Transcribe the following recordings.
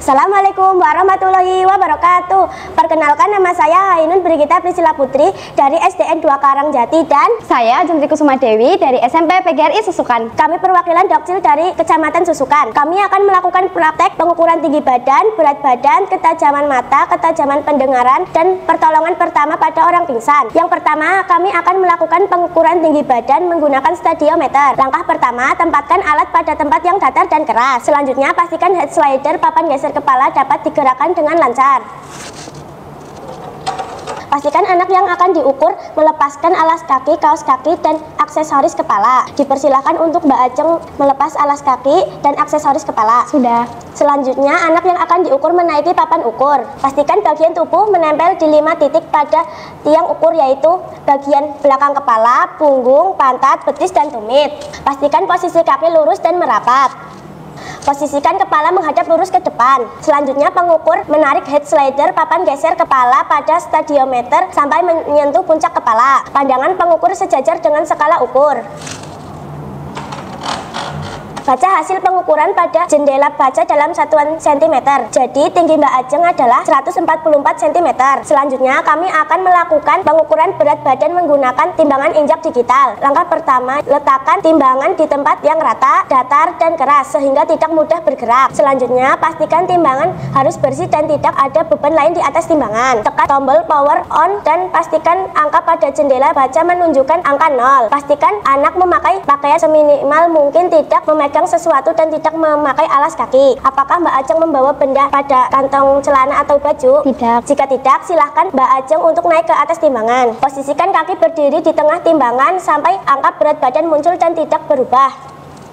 Assalamualaikum warahmatullahi wabarakatuh. Perkenalkan, nama saya Ainun Brigita Priscilla Putri dari SDN 2 Karangjati dan saya Jumri Kusuma Dewi dari SMP PGRI Susukan. Kami perwakilan Dokcil dari Kecamatan Susukan. Kami akan melakukan praktek pengukuran tinggi badan, berat badan, ketajaman mata, ketajaman pendengaran, dan pertolongan pertama pada orang pingsan. Yang pertama, kami akan melakukan pengukuran tinggi badan menggunakan stadiometer. Langkah pertama, tempatkan alat pada tempat yang datar dan keras. Selanjutnya, pastikan head slider papan geser kepala dapat digerakkan dengan lancar. Pastikan anak yang akan diukur melepaskan alas kaki, kaos kaki, dan aksesoris kepala. Dipersilakan untuk Mbak Ajeng melepas alas kaki dan aksesoris kepala. Sudah. Selanjutnya, anak yang akan diukur menaiki papan ukur. Pastikan bagian tubuh menempel di 5 titik pada tiang ukur, yaitu bagian belakang kepala, punggung, pantat, betis, dan tumit. Pastikan posisi kaki lurus dan merapat. Posisikan kepala menghadap lurus ke depan. Selanjutnya, pengukur menarik head slider papan geser kepala pada stadiometer sampai menyentuh puncak kepala. Pandangan pengukur sejajar dengan skala ukur. Baca hasil pengukuran pada jendela baca dalam satuan cm. Jadi tinggi Mbak Ajeng adalah 144 cm. Selanjutnya kami akan melakukan pengukuran berat badan menggunakan timbangan injak digital. Langkah pertama, letakkan timbangan di tempat yang rata, datar, dan keras sehingga tidak mudah bergerak. Selanjutnya, pastikan timbangan harus bersih dan tidak ada beban lain di atas timbangan. Tekan tombol power on dan pastikan angka pada jendela baca menunjukkan angka 0. Pastikan anak memakai pakaian seminimal mungkin, tidak memegang sesuatu, dan tidak memakai alas kaki. Apakah Mbak Ajeng membawa benda pada kantong celana atau baju? Tidak. Jika tidak, silahkan Mbak Ajeng untuk naik ke atas timbangan. Posisikan kaki berdiri di tengah timbangan sampai angka berat badan muncul dan tidak berubah.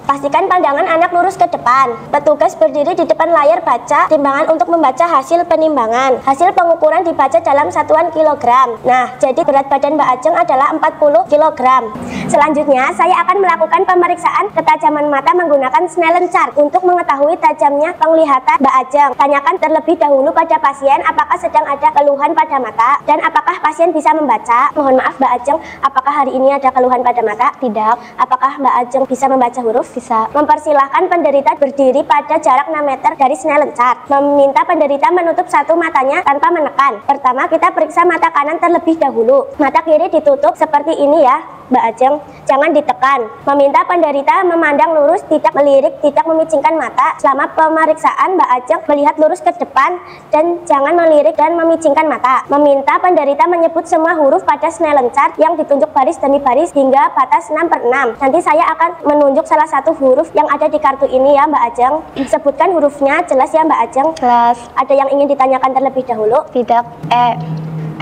Pastikan pandangan anak lurus ke depan. Petugas berdiri di depan layar baca timbangan untuk membaca hasil penimbangan. Hasil pengukuran dibaca dalam satuan kilogram. Nah, jadi berat badan Mbak Ajeng adalah 40 kg. Selanjutnya, saya akan melakukan pemeriksaan ketajaman mata menggunakan Snellen chart untuk mengetahui tajamnya penglihatan Mbak Ajeng. Tanyakan terlebih dahulu pada pasien apakah sedang ada keluhan pada mata dan apakah pasien bisa membaca. Mohon maaf Mbak Ajeng, apakah hari ini ada keluhan pada mata? Tidak. Apakah Mbak Ajeng bisa membaca huruf? Bisa. Mempersilahkan penderita berdiri pada jarak 6 meter dari Snellen chart. Meminta penderita menutup satu matanya tanpa menekan. Pertama, kita periksa mata kanan terlebih dahulu. Mata kiri ditutup seperti ini ya Mbak Ajeng, jangan ditekan. Meminta penderita memandang lurus, tidak melirik, tidak memicingkan mata. Selama pemeriksaan, Mbak Ajeng melihat lurus ke depan dan jangan melirik dan memicingkan mata. Meminta penderita menyebut semua huruf pada Snellen chart yang ditunjuk baris demi baris hingga batas 6/6. Nanti saya akan menunjuk salah satu huruf yang ada di kartu ini ya Mbak Ajeng. Sebutkan hurufnya, jelas ya Mbak Ajeng? Jelas. Ada yang ingin ditanyakan terlebih dahulu? Tidak. E,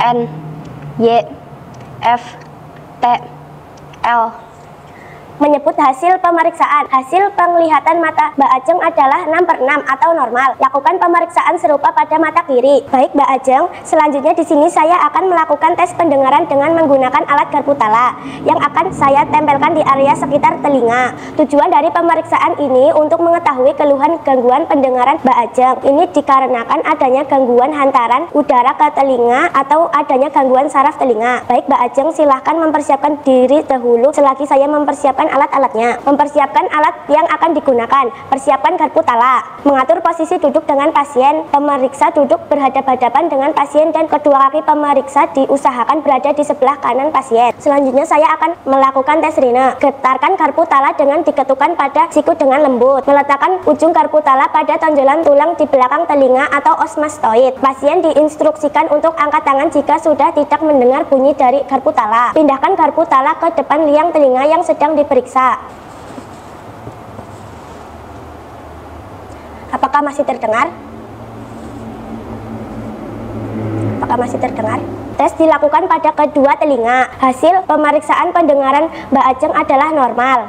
N, Y, F, T, L. Menyebut hasil pemeriksaan. Hasil penglihatan mata Mbak Ajeng adalah 6/6 atau normal. Lakukan pemeriksaan serupa pada mata kiri. Baik Mbak Ajeng, selanjutnya di sini saya akan melakukan tes pendengaran dengan menggunakan alat garpu tala yang akan saya tempelkan di area sekitar telinga. Tujuan dari pemeriksaan ini untuk mengetahui keluhan gangguan pendengaran Mbak Ajeng. Ini dikarenakan adanya gangguan hantaran udara ke telinga atau adanya gangguan saraf telinga. Baik Mbak Ajeng, silahkan mempersiapkan diri dahulu selagi saya mempersiapkan alat-alatnya. Mempersiapkan alat yang akan digunakan. Persiapkan garpu tala. Mengatur posisi duduk dengan pasien. Pemeriksa duduk berhadapan-hadapan dengan pasien dan kedua kaki pemeriksa diusahakan berada di sebelah kanan pasien. Selanjutnya saya akan melakukan tes rina. Getarkan garpu tala dengan diketukkan pada siku dengan lembut. Meletakkan ujung garpu tala pada tonjolan tulang di belakang telinga atau osmastoid. Pasien diinstruksikan untuk angkat tangan jika sudah tidak mendengar bunyi dari garpu tala. Pindahkan garpu tala ke depan liang telinga yang sedang diperiksa. Apakah masih terdengar? Apakah masih terdengar? Tes dilakukan pada kedua telinga. Hasil pemeriksaan pendengaran Mbak Ajeng adalah normal.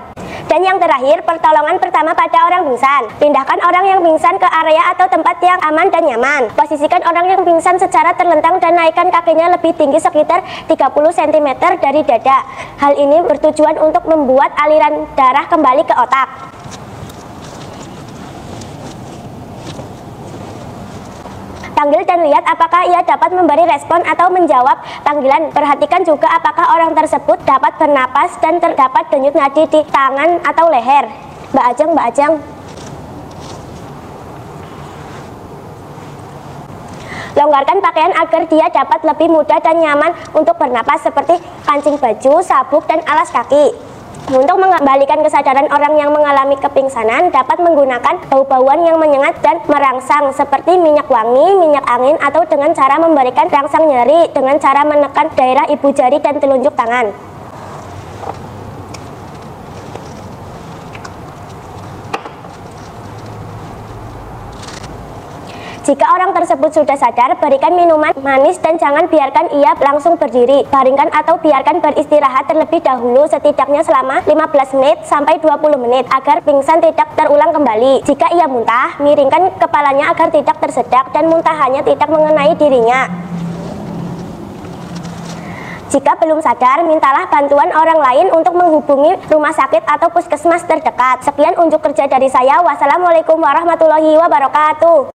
Dan yang terakhir, pertolongan pertama pada orang pingsan. Pindahkan orang yang pingsan ke area atau tempat yang aman dan nyaman. Posisikan orang yang pingsan secara terlentang dan naikkan kakinya lebih tinggi sekitar 30 cm dari dada. Hal ini bertujuan untuk membuat aliran darah kembali ke otak. Panggil dan lihat apakah ia dapat memberi respon atau menjawab panggilan. Perhatikan juga apakah orang tersebut dapat bernapas dan terdapat denyut nadi di tangan atau leher. Mbak Ajeng, Mbak Ajeng. Longgarkan pakaian agar dia dapat lebih mudah dan nyaman untuk bernapas seperti kancing baju, sabuk, dan alas kaki. Untuk mengembalikan kesadaran orang yang mengalami kepingsanan dapat menggunakan bau-bauan yang menyengat dan merangsang seperti minyak wangi, minyak angin, atau dengan cara memberikan rangsang nyeri dengan cara menekan daerah ibu jari dan telunjuk tangan. Jika orang tersebut sudah sadar, berikan minuman manis dan jangan biarkan ia langsung berdiri. Baringkan atau biarkan beristirahat terlebih dahulu setidaknya selama 15 menit sampai 20 menit agar pingsan tidak terulang kembali. Jika ia muntah, miringkan kepalanya agar tidak tersedak dan muntahannya tidak mengenai dirinya. Jika belum sadar, mintalah bantuan orang lain untuk menghubungi rumah sakit atau puskesmas terdekat. Sekian unjuk kerja dari saya. Wassalamualaikum warahmatullahi wabarakatuh.